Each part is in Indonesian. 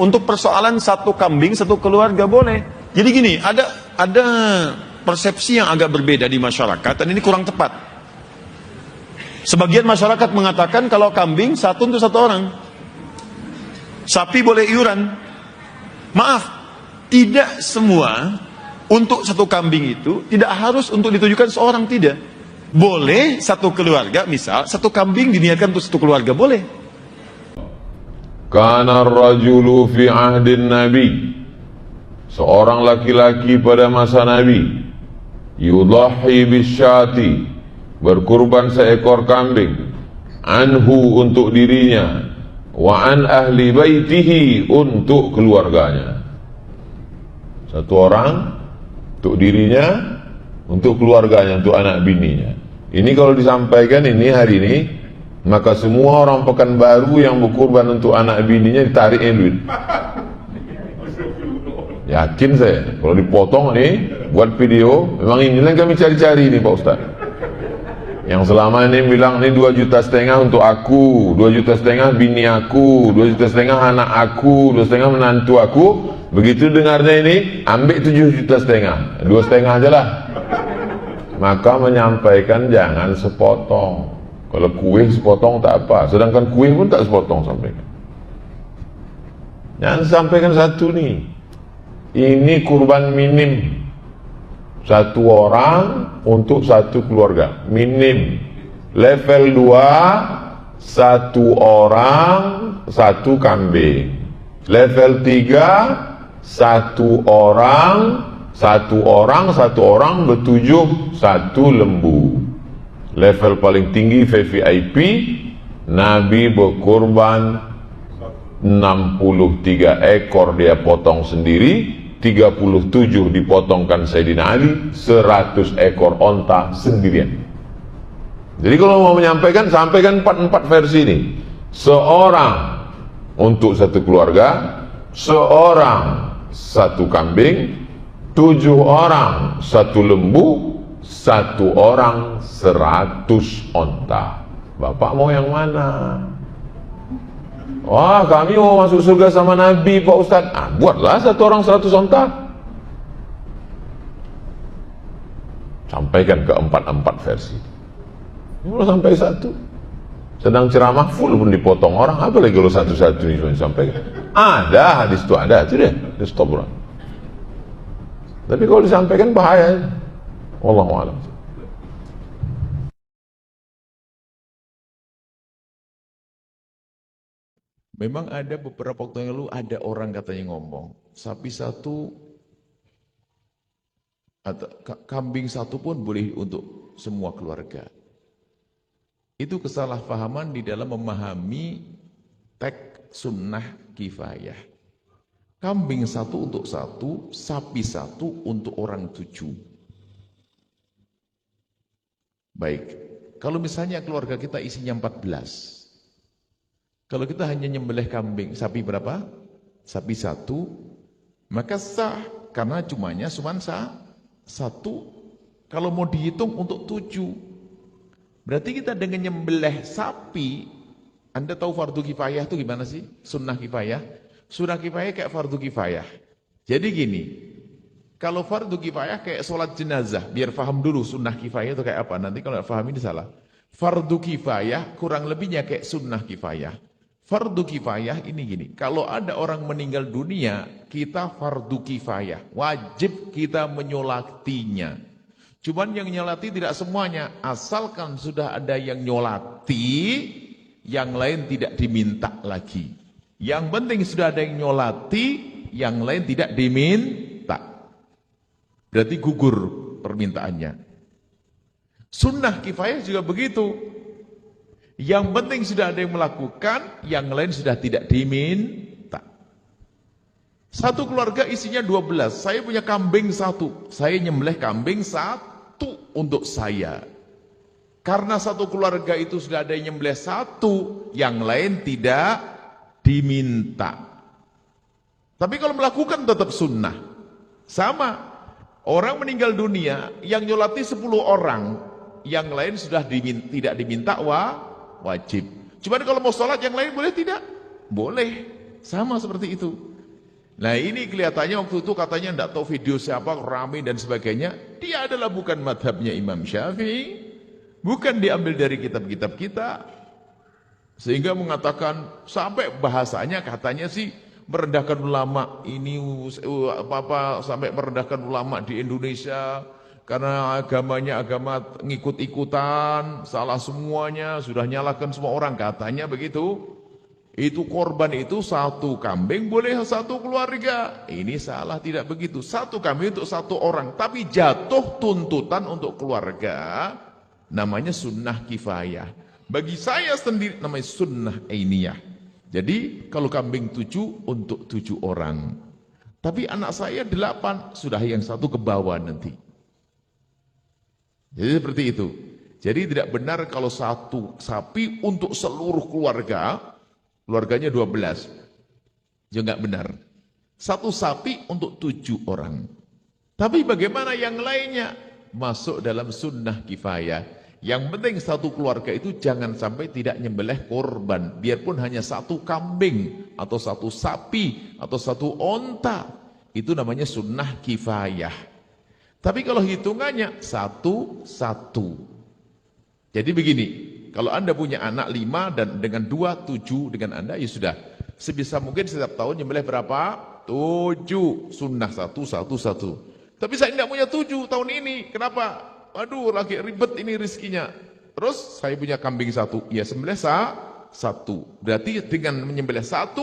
Untuk persoalan satu kambing, satu keluarga boleh. Jadi gini, ada persepsi yang agak berbeda di masyarakat, dan ini kurang tepat. Sebagian masyarakat mengatakan kalau kambing satu untuk satu orang. Sapi boleh iuran. Maaf, tidak semua untuk satu kambing itu tidak harus untuk ditujukan seorang, tidak. Boleh satu keluarga, misal satu kambing diniatkan untuk satu keluarga, boleh. Kana ar-rajulu fi ahdin Nabi, seorang laki-laki pada masa Nabi, yudhahi bisyati, berkurban seekor kambing, anhu untuk dirinya, wa an ahli baitihi untuk keluarganya. Satu orang untuk dirinya, untuk keluarganya, untuk anak bininya. Ini kalau disampaikan ini hari ini, maka semua orang Pekanbaru yang berkurban untuk anak bininya ditariknya duit. Yakin saya, kalau dipotong nih, buat video, memang inilah yang kami cari-cari nih Pak Ustaz. Yang selama ini bilang ini 2,5 juta untuk aku, 2,5 juta bini aku, 2,5 juta anak aku, 2,5 juta menantu aku. Begitu dengarnya ini, ambil 7,5 juta, 2,5 aja lah. Maka menyampaikan jangan sepotong. Kalau kue sepotong tak apa, sedangkan kue pun tak sepotong sampaikan. Jangan sampaikan satu nih. Ini kurban minim. Satu orang untuk satu keluarga. Minim. Level 2, satu orang, satu kambing. Level 3, satu orang, bertujuh, satu lembu. Level paling tinggi VVIP, Nabi berkurban 63 ekor dia potong sendiri, 37 dipotongkan Sayyidina Ali, 100 ekor onta sendirian. Jadi kalau mau menyampaikan, sampaikan 4 versi ini. Seorang untuk satu keluarga, seorang satu kambing, 7 orang satu lembu, 1 orang 100 onta. Bapak mau yang mana? Wah, kami mau masuk surga sama Nabi Pak Ustaz. Buatlah 1 orang 100 onta. Sampaikan ke 4 versi. Kalau sampai 1, sedang ceramah full pun dipotong orang, apalagi kalau satu-satu ini disampaikan. Ada hadis itu, ada itu deh, di stop orang. Tapi kalau disampaikan bahaya. Wallahu a'lam. Memang ada beberapa waktu yang lalu ada orang katanya ngomong, sapi satu atau kambing satu pun boleh untuk semua keluarga. Itu kesalahpahaman di dalam memahami teks sunnah kifayah. Kambing satu untuk satu, sapi satu untuk orang 7. Baik, kalau misalnya keluarga kita isinya 14, kalau kita hanya nyembelih kambing, sapi berapa? Sapi 1, maka sah, karena cuma satu. Kalau mau dihitung untuk 7, berarti kita dengan nyembelih sapi, Anda tahu fardu kifayah itu gimana sih? Sunnah kifayah. Sunnah kifayah kayak fardu kifayah. Jadi gini, kalau fardu kifayah kayak sholat jenazah, biar paham dulu sunnah kifayah itu kayak apa. Nanti kalau paham ini salah. Fardu kifayah kurang lebihnya kayak sunnah kifayah. Fardu kifayah ini gini, kalau ada orang meninggal dunia, kita fardu kifayah, wajib kita menyolatinya. Cuman yang nyolati tidak semuanya, asalkan sudah ada yang nyolati, yang lain tidak diminta lagi. Yang penting sudah ada yang nyolati, yang lain tidak diminta. Berarti gugur permintaannya. Sunnah kifayah juga begitu. Yang penting sudah ada yang melakukan, yang lain sudah tidak diminta. Satu keluarga isinya 12, saya punya kambing 1, saya nyembelih kambing 1 untuk saya. Karena satu keluarga itu sudah ada yang nyembelih 1, yang lain tidak diminta. Tapi kalau melakukan tetap sunnah. Sama, orang meninggal dunia, yang nyolati 10 orang, yang lain sudah tidak diminta wajib. Cuma kalau mau sholat yang lain boleh tidak? Boleh. Sama seperti itu. Nah ini kelihatannya waktu itu katanya tidak tahu video siapa, rame dan sebagainya. Dia adalah bukan madhabnya Imam Syafi'i, bukan diambil dari kitab-kitab kita. Sehingga mengatakan, sampai bahasanya katanya sih merendahkan ulama. Ini apa-apa sampai merendahkan ulama di Indonesia. Karena agamanya agama ngikut-ikutan, salah semuanya, sudah nyalakan semua orang. Katanya begitu. Itu korban itu satu kambing boleh satu keluarga. Ini salah, tidak begitu. Satu kambing untuk satu orang. Tapi jatuh tuntutan untuk keluarga. Namanya sunnah kifayah. Bagi saya sendiri namanya sunnah ainiyah. Jadi kalau kambing 7 untuk 7 orang. Tapi anak saya 8. Sudah yang satu ke bawah nanti. Jadi seperti itu. Jadi tidak benar kalau satu sapi untuk seluruh keluarga. Keluarganya 12. Ya enggak benar. Satu sapi untuk 7 orang. Tapi bagaimana yang lainnya? Masuk dalam sunnah kifayah. Yang penting satu keluarga itu jangan sampai tidak nyembelih korban. Biarpun hanya satu kambing. Atau satu sapi. Atau satu onta. Itu namanya sunnah kifayah. Tapi kalau hitungannya 1-1. Jadi begini. Kalau Anda punya anak 5 dan dengan 2, 7 dengan Anda, ya sudah. Sebisa mungkin setiap tahun nyembelih berapa? 7. Sunnah 1, 1, 1. Tapi saya tidak punya 7 tahun ini. Kenapa? Aduh, lagi ribet ini rizkinya. Terus saya punya kambing 1. Ya sembelih 1. Berarti dengan menyembelih 1,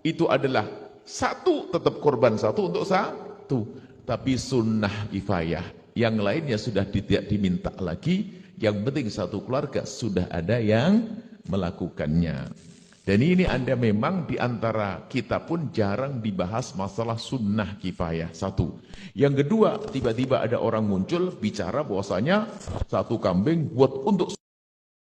itu adalah 1 tetap korban 1 untuk 1. Tapi sunnah kifayah. Yang lainnya sudah tidak diminta lagi. Yang penting satu keluarga sudah ada yang melakukannya. Dan ini Anda memang diantara kita pun jarang dibahas masalah sunnah kifayah. 1. Yang kedua, tiba-tiba ada orang muncul bicara bahwasanya satu kambing buat untuk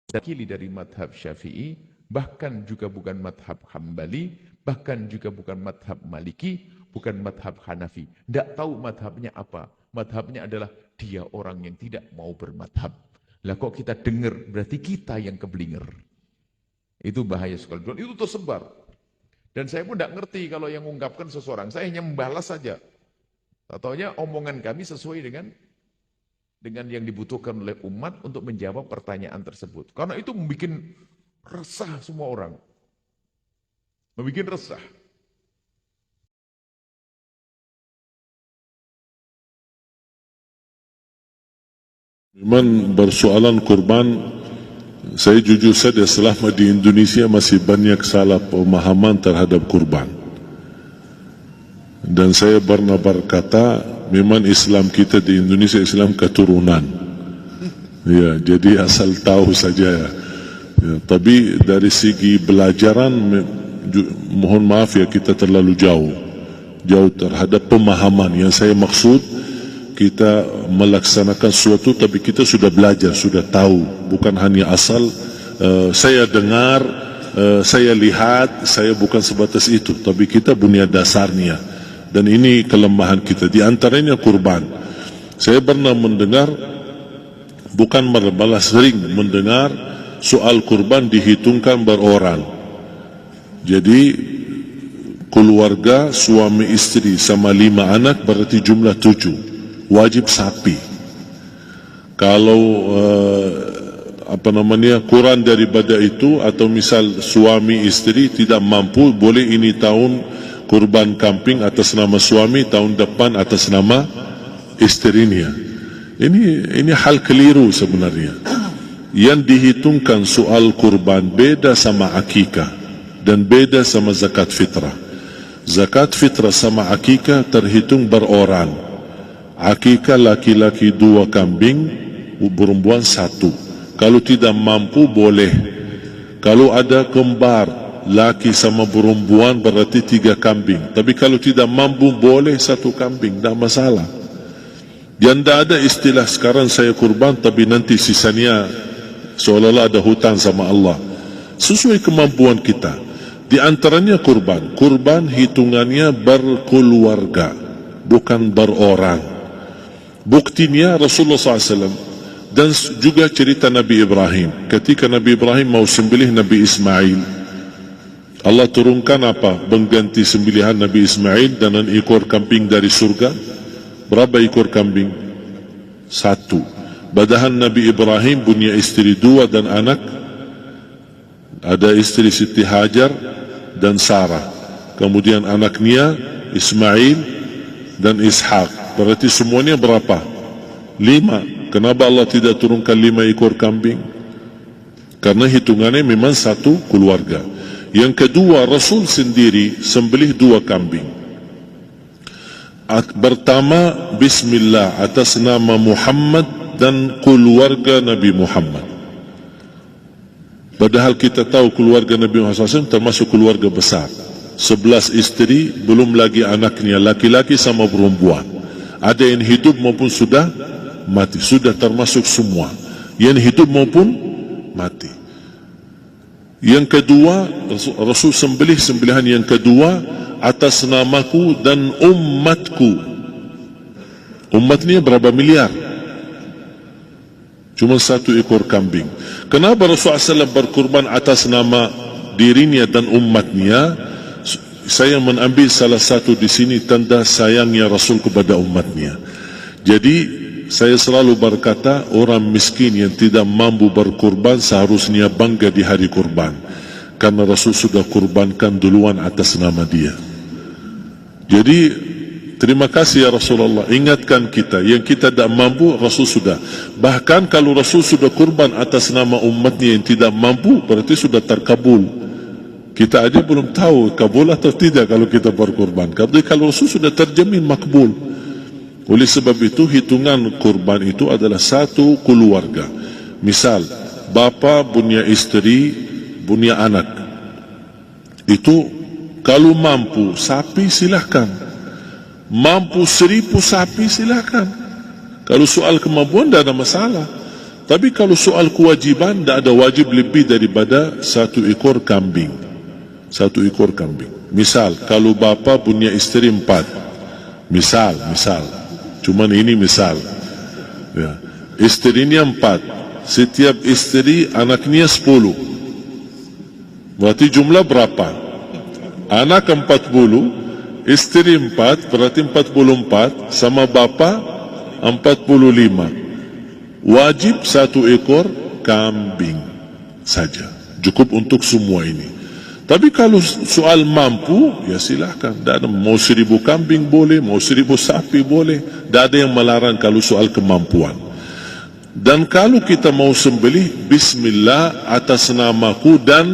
dakili dari madhab Syafi'i, bahkan juga bukan madhab Hambali, bahkan juga bukan madhab Maliki, bukan madhab Hanafi. Tidak tahu madhabnya apa. Madhabnya adalah dia orang yang tidak mau bermadhab. Lah kok kita dengar, berarti kita yang keblinger. Itu bahaya sekali. Dan itu tersebar. Dan saya pun tidak ngerti kalau yang mengungkapkan seseorang. Saya hanya membalas saja. Taunya omongan kami sesuai dengan yang dibutuhkan oleh umat untuk menjawab pertanyaan tersebut. Karena itu membuat resah semua orang. Membuat resah. Memang persoalan kurban, saya jujur saja selama di Indonesia masih banyak salah pemahaman terhadap kurban. Dan saya pernah berkata, memang Islam kita di Indonesia Islam keturunan. Ya, jadi asal tahu saja ya. Tapi dari segi belajaran, mohon maaf ya kita terlalu jauh terhadap pemahaman. Yang saya maksud, kita melaksanakan sesuatu tapi kita sudah belajar, sudah tahu, bukan hanya asal saya dengar, saya lihat, saya bukan sebatas itu, tapi kita punya dasarnya. Dan ini kelemahan kita, di antaranya kurban. Saya pernah mendengar, bukan malah sering mendengar soal kurban dihitungkan beroran. Jadi keluarga suami istri sama 5 anak berarti jumlah 7. Wajib sapi. Kalau kurang daripada itu, atau misal suami istri tidak mampu, boleh ini tahun kurban kambing atas nama suami, tahun depan atas nama istrinya. Ini hal keliru sebenarnya. Yang dihitungkan soal kurban beda sama akikah dan beda sama zakat fitrah. Zakat fitrah sama akikah terhitung beroran. Akikah laki-laki 2 kambing, perempuan 1. Kalau tidak mampu boleh. Kalau ada kembar, laki sama perempuan berarti 3 kambing. Tapi kalau tidak mampu boleh 1 kambing, tidak masalah. Dan tidak ada istilah sekarang saya kurban tapi nanti sisanya seolah-olah ada hutang sama Allah. Sesuai kemampuan kita. Di antaranya kurban. Kurban hitungannya berkeluarga, bukan berorang. Buktinya Rasulullah SAW dan juga cerita Nabi Ibrahim. Ketika Nabi Ibrahim mau sembelih Nabi Ismail, Allah turunkan apa? Mengganti sembelihan Nabi Ismail dengan ekor kambing dari surga. Berapa ekor kambing? 1. Padahal Nabi Ibrahim punya istri 2 dan anak. Ada istri Siti Hajar dan Sarah. Kemudian anaknya Ismail dan Ishak. Berarti semuanya berapa? 5. Kenapa Allah tidak turunkan 5 ekor kambing? Karena hitungannya memang satu keluarga. Yang kedua, Rasul sendiri sembelih 2 kambing. Pertama, Bismillah atas nama Muhammad dan keluarga Nabi Muhammad. Padahal kita tahu keluarga Nabi Muhammad SAW termasuk keluarga besar. 11 istri, belum lagi anaknya laki-laki sama perempuan. Ada yang hidup maupun sudah mati. Sudah termasuk semua. Yang hidup maupun mati. Yang kedua, Rasul sembelih sembelihan yang kedua atas namaku dan umatku. Umatnya berapa miliar? Cuma 1 ekor kambing. Kenapa Rasulullah SAW berkurban atas nama dirinya dan umatnya? Saya mengambil salah satu di sini tanda sayangnya Rasul kepada umatnya. Jadi saya selalu berkata, orang miskin yang tidak mampu berkurban seharusnya bangga di hari kurban. Karena Rasul sudah kurbankan duluan atas nama dia. Jadi, terima kasih ya Rasulullah. Ingatkan kita, yang kita tidak mampu, Rasul sudah. Bahkan kalau Rasul sudah kurban atas nama umatnya yang tidak mampu, berarti sudah terkabul. Kita aja belum tahu kabul atau tidak kalau kita berkurban. Tapi kalau Rasul sudah terjamin makbul. Oleh sebab itu, hitungan kurban itu adalah satu keluarga. Misal, bapa punya istri, punya anak. Itu kalau mampu sapi silahkan. Mampu 1000 sapi silahkan. Kalau soal kemampuan tidak ada masalah. Tapi kalau soal kewajiban, tidak ada wajib lebih daripada 1 ekor kambing. 1 ekor kambing. Misal, kalau bapa punya istri 4. Misal. Cuman ini misal ya. Istrinya 4. Setiap istri anaknya 10. Berarti jumlah berapa? Anak 40, istri 4, berarti 44. Sama bapa 45. Wajib 1 ekor kambing saja. Cukup untuk semua ini. Tapi kalau soal mampu, ya silahkan. Mau 1000 kambing boleh, mau 1000 sapi boleh. Tidak ada yang melarang kalau soal kemampuan. Dan kalau kita mau sembelih, Bismillah atas namaku dan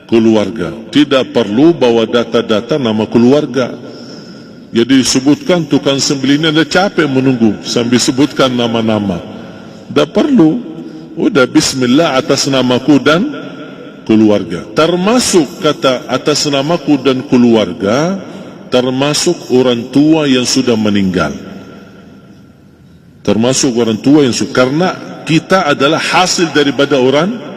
keluarga. Tidak perlu bawa data-data nama keluarga. Jadi disebutkan tukang sembelihnya ada capek menunggu sambil sebutkan nama-nama. Tidak perlu. Udah Bismillah atas namaku dan keluarga. Termasuk kata atas namaku dan keluarga, termasuk orang tua yang sudah meninggal. Termasuk orang tua yang sudah, karena kita adalah hasil daripada orang